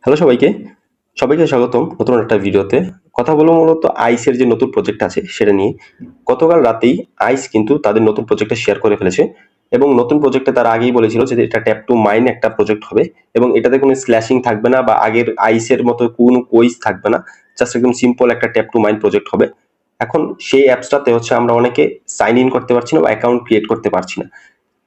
Hello সবাইকে। সবাইকে স্বাগতম নতুন একটা ভিডিওতে। কথা বলবো মূলত আইসের যে নতুন প্রজেক্ট আছে সেটা নিয়ে। গতকাল রাতেই আইস কিন্তু তাদের নতুন প্রজেক্টটা শেয়ার করে ফেলেছে এবং নতুন প্রজেক্টে তারা আগেই বলেছিল যে এটা ট্যাপ টু মাইন একটা প্রজেক্ট হবে এবং এটাতে কোনো স্ল্যাশিং থাকবে না বা আগের আইসের মতো কোনো কুইজ থাকবে না। জাস্ট একদম সিম্পল একটা ট্যাপ টু মাইন প্রজেক্ট হবে। এখন সেই অ্যাপসটাতে হচ্ছে আমরা অনেকে সাইন ইন করতে পারছি না বা অ্যাকাউন্ট ক্রিয়েট করতে পারছি না।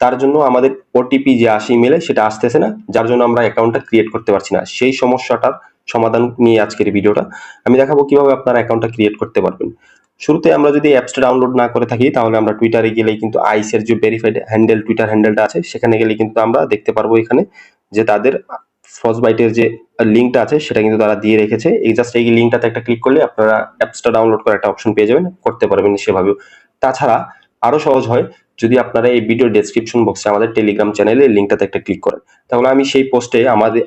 তার জন্য আমাদের ওটিপি যে আসে ইমেলে সেটা আসতেছে না, যার জন্য আমরা অ্যাকাউন্টটা ক্রিয়েট করতে পারছি না। সেই সমস্যাটার সমাধান নিয়ে আজকের এই ভিডিওটা। আমি দেখাবো কিভাবে আপনারা অ্যাকাউন্টটা ক্রিয়েট করতে পারবেন। শুরুতে আমরা যদি অ্যাপসটা ডাউনলোড না করে থাকি তাহলে আমরা টুইটারে গেলেই কিন্তু আইসের যে ভেরিফাইড হ্যান্ডেল টুইটার হ্যান্ডেলটা আছে সেখানে গেলে কিন্তু আমরা দেখতে পারবো এখানে যে তাদের ফ্রস্টবাইটের যে লিঙ্কটা আছে সেটা কিন্তু তারা দিয়ে রেখেছে। এই জাস্ট এই লিঙ্কটাতে একটা ক্লিক করলে আপনারা অ্যাপসটা ডাউনলোড করার একটা অপশন পেয়ে যাবেন, করতে পারবেন সেভাবেও। তাছাড়া আরো সহজ হয় যদি আপনারা এই ভিডিও ডেসক্রিপশন বক্সে আমাদের টেলিগ্রাম চ্যানেলের লিঙ্কটাতে একটা ক্লিক করেন, তাহলে আমি সেই পোস্টে আমাদের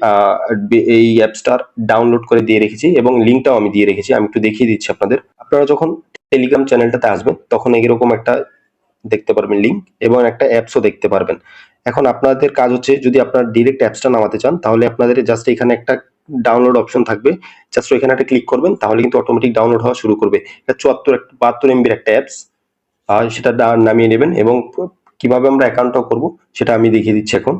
এই অ্যাপসটার ডাউনলোড করে দিয়ে রেখেছি এবং লিঙ্কটাও আমি দিয়ে রেখেছি। আমি একটু দেখিয়ে দিচ্ছি আপনাদের। আপনারা যখন টেলিগ্রাম চ্যানেলটাতে আসবেন তখন এরকম একটা দেখতে পারবেন লিঙ্ক এবং একটা অ্যাপসও দেখতে পারবেন। এখন আপনাদের কাজ হচ্ছে যদি আপনারা ডিরেক্ট অ্যাপসটা নামাতে চান তাহলে আপনাদের জাস্ট এখানে একটা ডাউনলোড অপশন থাকবে, জাস্ট ওইখানে একটা ক্লিক করবেন তাহলে কিন্তু অটোমেটিক ডাউনলোড হওয়া শুরু করবে। এটা 72 এমবির একটা অ্যাপস, সেটা নামিয়ে নেবেন এবং কিভাবে আমরা অ্যাকাউন্টটা করব সেটা আমি দেখিয়ে দিচ্ছি এখন।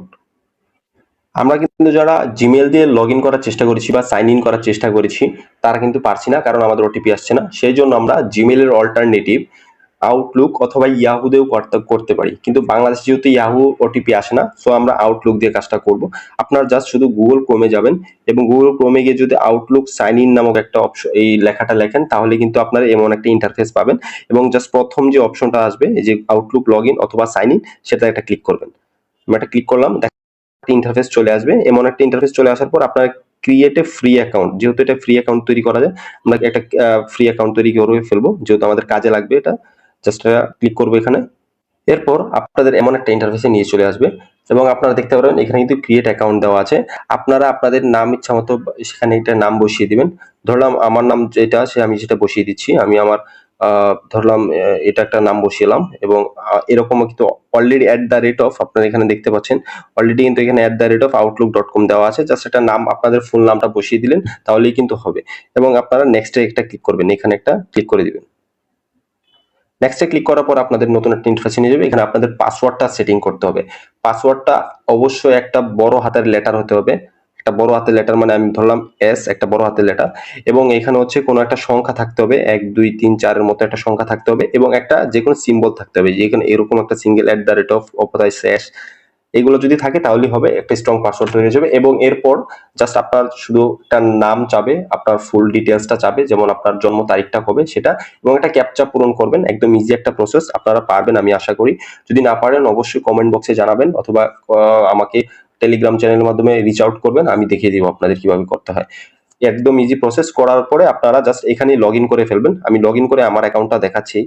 আমরা কিন্তু যারা জিমেল দিয়ে লগ ইন করার চেষ্টা করেছি বা সাইন ইন করার চেষ্টা করেছি তারা কিন্তু পারছি না, কারণ আমাদের ওটিপি আসছে না। সেই জন্য আমরা জিমেলের অল্টারনেটিভ আউটলুক অথবা ইয়াহুতেও করতে পারি, কিন্তু বাংলাদেশ যেহেতু ইয়াহু ওটিপি আসে না, সো আমরা আউটলুক দিয়ে কাজটা করব। আপনার জাস্ট শুধু গুগল ক্রোমে যাবেন এবং গুগল ক্রোমে গিয়ে যদি আউটলুক সাইন ইন নামক একটা অপশন এই লেখাটা লেখেন তাহলে কিন্তু আপনারা এমন একটা ইন্টারফেস পাবেন এবং জাস্ট প্রথম যে অপশনটা আসবে এই যে আউটলুক লগ ইন অথবা সাইন ইন, সেটা একটা ক্লিক করবেন। আমি একটা ক্লিক করলাম, ইন্টারফেস চলে আসবে। এমন একটা ইন্টারফেস চলে আসার পর আপনার ক্রিয়েট এ ফ্রি অ্যাকাউন্ট, যেহেতু এটা ফ্রি অ্যাকাউন্ট তৈরি করা যায়, আমরা একটা ফ্রি অ্যাকাউন্ট তৈরি করে ফেলবো যেহেতু আমাদের কাজে লাগবে এটা। জাস্ট ক্লিক করবো এখানে। এরপর আপনাদের এমন একটা ইন্টারফেসে নিয়ে চলে আসবে এবং আপনারা দেখতে পারবেন এখানে কিন্তু ক্রিয়েট অ্যাকাউন্ট দেওয়া আছে। আপনারা আপনাদের নাম ইচ্ছা মতো সেখানে একটা নাম বসিয়ে দিবেন। ধরলাম আমার নাম যেটা আছে আমি সেটা বসিয়ে দিচ্ছি। আমি আমার ধরলাম এটা একটা নাম বসিয়েলাম এবং এরকমও কিন্তু অলরেডি @, আপনারা এখানে দেখতে পাচ্ছেন অলরেডি কিন্তু এখানে @outlook.com দেওয়া আছে। জাস্ট একটা নাম আপনাদের ফুল নামটা বসিয়ে দিলেন তাহলেই কিন্তু হবে এবং আপনারা নেক্সটে একটা ক্লিক করবেন, এখানে একটা ক্লিক করে দিবেন। নেক্সটে ক্লিক করার পর আপনাদের নতুন একটা ইন্টারফেসে নিয়ে যাবে। এখানে আপনাদের পাসওয়ার্ডটা সেটিং করতে হবে। পাসওয়ার্ডটা অবশ্যই একটা বড় হাতের লেটার হতে হবে। একটা বড় হাতের লেটার মানে আমি ধরলাম এস, একটা বড় হাতের লেটার এবং এখানে হচ্ছে কোনো একটা সংখ্যা থাকতে হবে, 1 2 3 4 এর মতো একটা সংখ্যা থাকতে হবে এবং একটা যেকোনো সিম্বল থাকতে হবে, যেখানে এরকম একটা সিঙ্গেল অথবা স্ল্যাশ, এগুলো যদি থাকে তাহলেই হবে, একটা স্ট্রং পাসওয়ার্ড তৈরি হয়ে যাবে। এবং এরপর জাস্ট আপনার শুধু একটা নাম চাবে, আপনার ফুল ডিটেলসটা চাবে, যেমন আপনার জন্ম তারিখটা কবে সেটা, এবং একটা ক্যাপচা পূরণ করবেন। একদম ইজি একটা প্রসেস, আপনারা পারবেন আমি আশা করি। যদি না পারেন অবশ্যই কমেন্ট বক্সে জানাবেন অথবা আমাকে টেলিগ্রাম চ্যানেলের মাধ্যমে রিচ আউট করবেন, আমি দেখিয়ে দিব আপনাদের কিভাবে করতে হয়। একদম ইজি প্রসেস। করার পরে আপনারা জাস্ট এখানে লগ ইন করে ফেলবেন। আমি লগ ইন করে আমার অ্যাকাউন্টটা দেখাচ্ছি।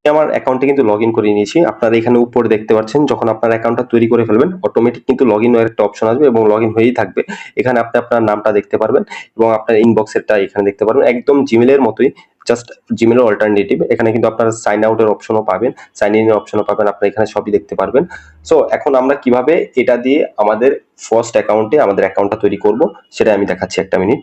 আমার অ্যাকাউন্টে কিন্তু লগ ইন করে নিয়েছি। আপনারা এখানে উপরে দেখতে পাচ্ছেন যখন আপনার অ্যাকাউন্টটা তৈরি করে ফেলবেন অটোমেটিক কিন্তু লগ ইন এর একটা অপশন আসবে এবং লগ ইন হয়েই থাকবে। এখানে আপনি আপনার নামটা দেখতে পারবেন এবং আপনার ইনবক্সেরটা এখানে দেখতে পারবেন, একদম জিমেলের মতোই, জাস্ট জিমেলের অল্টারনেটিভ। এখানে কিন্তু আপনারা সাইন আউট এর অপশনও পাবেন, সাইন ইন এর অপশনও পাবেন, আপনারা এখানে সবই দেখতে পারবেন। সো এখন আমরা কিভাবে এটা দিয়ে আমাদের ফার্স্ট অ্যাকাউন্টে আমাদের অ্যাকাউন্টটা তৈরি করব সেটা আমি দেখাচ্ছি, একটা মিনিট।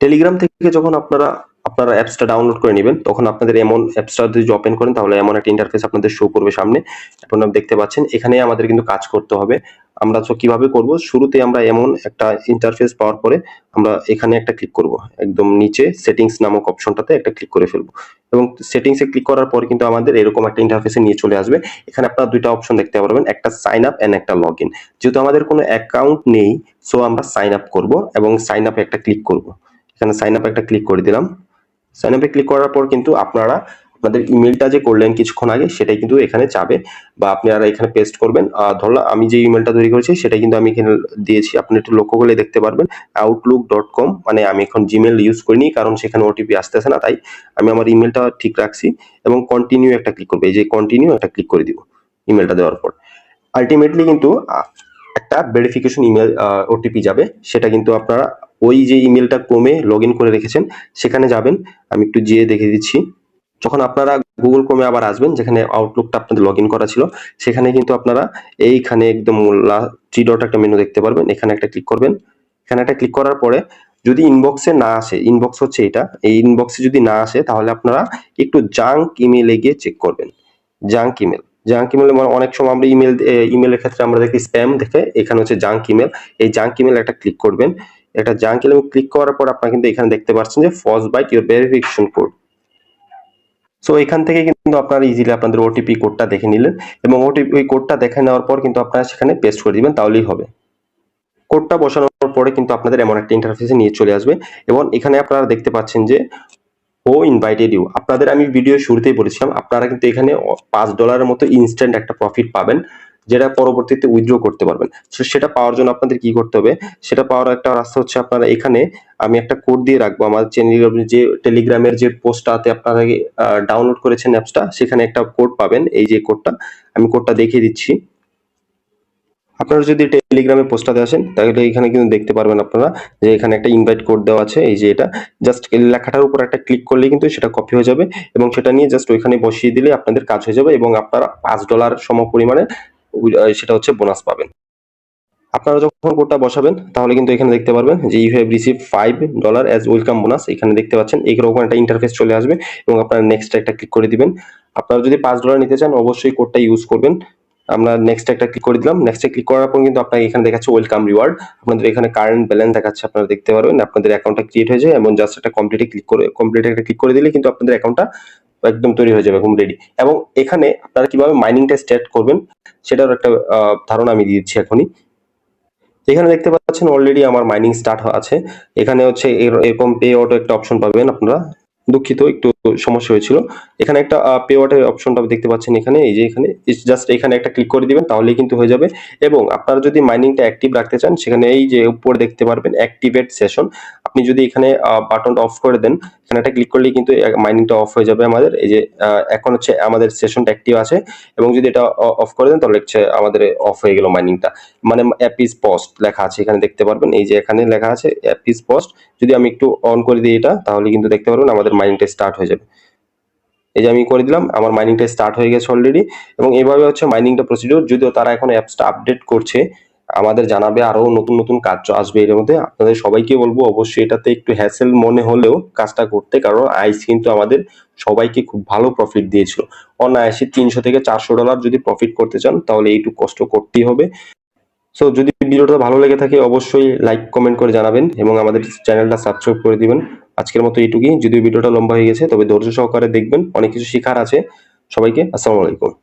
টেলিগ্রাম থেকে যখন আপনারা আপনারা অ্যাপসটা ডাউনলোড করে নেবেন তখন আপনাদের এমন অ্যাপসটা যদি ওপেন করেন তাহলে এমন একটা ইন্টারফেস আপনাদের শো করবে সামনে। এখন আপনি দেখতে পাচ্ছেন এখানে আমাদের কিন্তু কাজ করতে হবে। আমরা তো কিভাবে করব, শুরুতে আমরা এমন একটা ইন্টারফেস পাওয়ার পরে আমরা এখানে একটা ক্লিক করব, একদম নিচে সেটিংস নামক অপশনটাতে একটা ক্লিক করে ফেলবো এবং সেটিংসে ক্লিক করার পর কিন্তু আমাদের এরকম একটা ইন্টারফেসে নিয়ে চলে আসবে। এখানে আপনারা দুইটা অপশন দেখতে পারবেন, একটা সাইন আপ এন্ড একটা লগ ইন। যেহেতু আমাদের কোনো অ্যাকাউন্ট নেই সো আমরা সাইন আপ করব এবং সাইন আপে একটা ক্লিক করব। এখানে সাইন আপ একটা ক্লিক করে দিলাম। সাইন আপে ক্লিক করার পর কিন্তু আপনারা আপনাদের ইমেলটা যে করলেন কিছুক্ষণ আগে সেটাই কিন্তু এখানে যাবে বা আপনারা এখানে পেস্ট করবেন। ধরলাম আমি যে ইমেলটা তৈরি করেছি সেটাই কিন্তু আমি এখানে দিয়েছি, আপনি একটু লক্ষ্য করলে দেখতে পারবেন outlook.com, মানে আমি এখন জিমেল ইউজ করিনি কারণ সেখানে ওটিপি আসতেছে না, তাই আমি আমার ইমেলটা ঠিক রাখছি এবং কন্টিনিউ একটা ক্লিক করবো। এই যে কন্টিনিউ একটা ক্লিক করে দিব ইমেলটা দেওয়ার পর। আলটিমেটলি কিন্তু একটা ভেরিফিকেশন ইমেল ওটিপি যাবে, সেটা কিন্তু আপনারা ওই যে ইমেলটা ক্রোমে লগ ইন করে রেখেছেন সেখানে যাবেন। আমি একটু যেয়ে দেখে দিচ্ছি। যখন আপনারা গুগল ক্রোমে আবার আসবেন যেখানে আউটলুকটা আপনাদের লগ ইন করা ছিল সেখানে কিন্তু আপনারা এইখানে একদম থ্রি ডট একটা মেনু দেখতে পারবেন, এখানে একটা ক্লিক করবেন এখানে একটা ক্লিক করার পরে যদি ইনবক্সে না আসে, ইনবক্স হচ্ছে এটা, এই ইনবক্সে যদি না আসে তাহলে আপনারা একটু জাঙ্ক ইমেইলে গিয়ে চেক করবেন। জাঙ্ক ইমেল, জাঙ্ক ইমেল মানে অনেক সময় আমরা ইমেলের ক্ষেত্রে আমরা দেখি স্প্যাম দেখে, এখানে হচ্ছে জাঙ্ক ইমেল। এই জাঙ্ক ইমেল একটা ক্লিক করবেন। একটা জাঙ্ক ইমেল ক্লিক করার পর আপনারা কিন্তু এখানে দেখতে পাচ্ছেন যে follows by your verification code. So এখান থেকে কিন্তু আপনারা ইজিলি আপনাদের ওটিপি কোডটা দেখে নিলেন এবং ওটিপি কোডটা দেখে নেওয়ার পর কিন্তু আপনারা সেখানে পেস্ট করে দিবেন, তাহলেই হবে। কোডটা বসানোর পরে কিন্তু আপনাদের এমন একটা ইন্টারফেসে নিয়ে চলে আসবে এবং এখানে আপনারা দেখতে পাচ্ছেন যে ও ইনভাইটেড ইউ। আপনাদের আমি ভিডিও শুরুতেই বলেছিলাম আপনারা কিন্তু এখানে $5 মতো ইনস্ট্যান্ট একটা প্রফিট পাবেন, যেটা পরবর্তীতে উইথড্র করতে পারবেন। সেটা পাওয়ার জন্য আপনাদের কি করতে হবে, সেটা পাওয়ার একটা রাস্তা হচ্ছে আপনারা এখানে, আমি একটা কোড দিয়ে রাখবো আমার যে টেলিগ্রামের যে পোস্টটাতে আপনারা ডাউনলোড করেছেন অ্যাপসটা, সেখানে একটা কোড পাবেন। এই যে কোডটা, আমি কোডটা দেখিয়ে দিচ্ছি। আপনারা যদি টেলিগ্রামে পোস্টটাতে আসেন তাহলে এখানে কিন্তু দেখতে পারবেন আপনারা যে এখানে একটা ইনভাইট কোড দেওয়া আছে। এই যে এটা জাস্ট লেখাটার উপর একটা ক্লিক করলেই কিন্তু সেটা কপি হয়ে যাবে এবং সেটা নিয়ে জাস্ট ওইখানে বসিয়ে দিলে আপনাদের কাজ হয়ে যাবে এবং আপনারা $5 সম পরিমাণে সেটা হচ্ছে বোনাস পাবেন। আপনারা যখন কোডটা বসাবেন তাহলে কিন্তু এখানে দেখতে পারবেন যে you have receive $5 as welcome bonus. এখানে দেখতে পাচ্ছেন এইরকম একটা ইন্টারফেস চলে আসবে এবং আপনারা নেক্সট একটা ক্লিক করে দিবেন। আপনারা যদি $5 নিতে চান অবশ্যই কোডটা ইউজ করবেন। আমরা নেক্সট একটা ক্লিক করে দিলাম। নেক্সটে ক্লিক করার পর কিন্তু আপনাকে এখানে দেখাচ্ছে ওয়েলকাম রিওয়ার্ড। আপনাদের এখানে কারেন্ট ব্যালেন্স দেখাচ্ছে, আপনারা দেখতে পারবেন। আপনাদের অ্যাকাউন্টটা ক্রিয়েট হয়ে যায় এবং জাস্ট একটা কমপ্লিটে ক্লিক করে দিলে কিন্তু আপনাদের অ্যাকাউন্টটা একদম তৈরি হয়ে যাবে, একদম রেডি। এবং এখানে আপনারা কিভাবে মাইনিংটা স্টার্ট করবেন সেটার একটা ধারণা আমি দিয়ে দিচ্ছি এখনই। এখানে দেখতে পাচ্ছেন অলরেডি আমার মাইনিং স্টার্ট আছে। এখানে হচ্ছে এরকম পে আউট একটা অপশন পাবেন আপনারা। দুঃখিত, একটু সমস্যা হয়েছিল। এখানে একটা পে আউট এর অপশনটা দেখতে পাচ্ছেন এখানে, এই যে এখানে জাস্ট এখানে একটা ক্লিক করে দিবেন তাহলেই কিন্তু হয়ে যাবে। এবং আপনারা যদি মাইনিংটা অ্যাক্টিভ রাখতে চান সেখানে এই যে উপরে দেখতে পারবেন অ্যাক্টিভেট সেশন। আপনি যদি এখানে বাটনটা অফ করে দেন, এখানে একটা ক্লিক করলেই কিন্তু মাইনিংটা অফ হয়ে যাবে আমাদের। এই যে এখন হচ্ছে আমাদের সেশনটা অ্যাক্টিভ আছে এবং যদি এটা অফ করে দেন তাহলে হচ্ছে আমাদের অফ হয়ে গেল মাইনিংটা। মানে অ্যাপ ইজ পজড লেখা আছে এখানে দেখতে পারবেন, এই যে এখানে লেখা আছে অ্যাপ ইজ পজড। যদি আমি একটু অন করে দিই এটা তাহলে কিন্তু দেখতে পারবেন আমাদের মাইনিংটা স্টার্ট হয়ে যাবে। এই যে আমি করে দিলাম, আমার মাইনিংটা স্টার্ট হয়ে গেছে অলরেডি। এবং এইভাবে হচ্ছে মাইনিংটা প্রসিডিউর। যদিও তারা এখন অ্যাপসটা আপডেট করছে, আমাদের জানাবে আরো নতুন নতুন কাজ আসবে এর মধ্যে। আপনাদের সবাইকে বলবো অবশ্যই এটাতে একটু হ্যাসেল মনে হলেও কাজটা করতে, কারণ আইস কিন্তু আমাদের সবাইকে খুব ভালো প্রফিট দিয়েছিল। অনায়াসে $300 থেকে $400 যদি প্রফিট করতে চান তাহলে এইটুকু কষ্ট করতেই হবে। সো যদি ভিডিওটা ভালো লেগে থাকে অবশ্যই লাইক কমেন্ট করে জানাবেন এবং আমাদের চ্যানেলটা সাবস্ক্রাইব করে দিবেন। আজকের মতো এইটুকুই। যদিও ভিডিওটা লম্বা হয়ে গেছে তবে ধৈর্য সহকারে দেখবেন, অনেক কিছু শেখার আছে। সবাইকে আসসালামু আলাইকুম।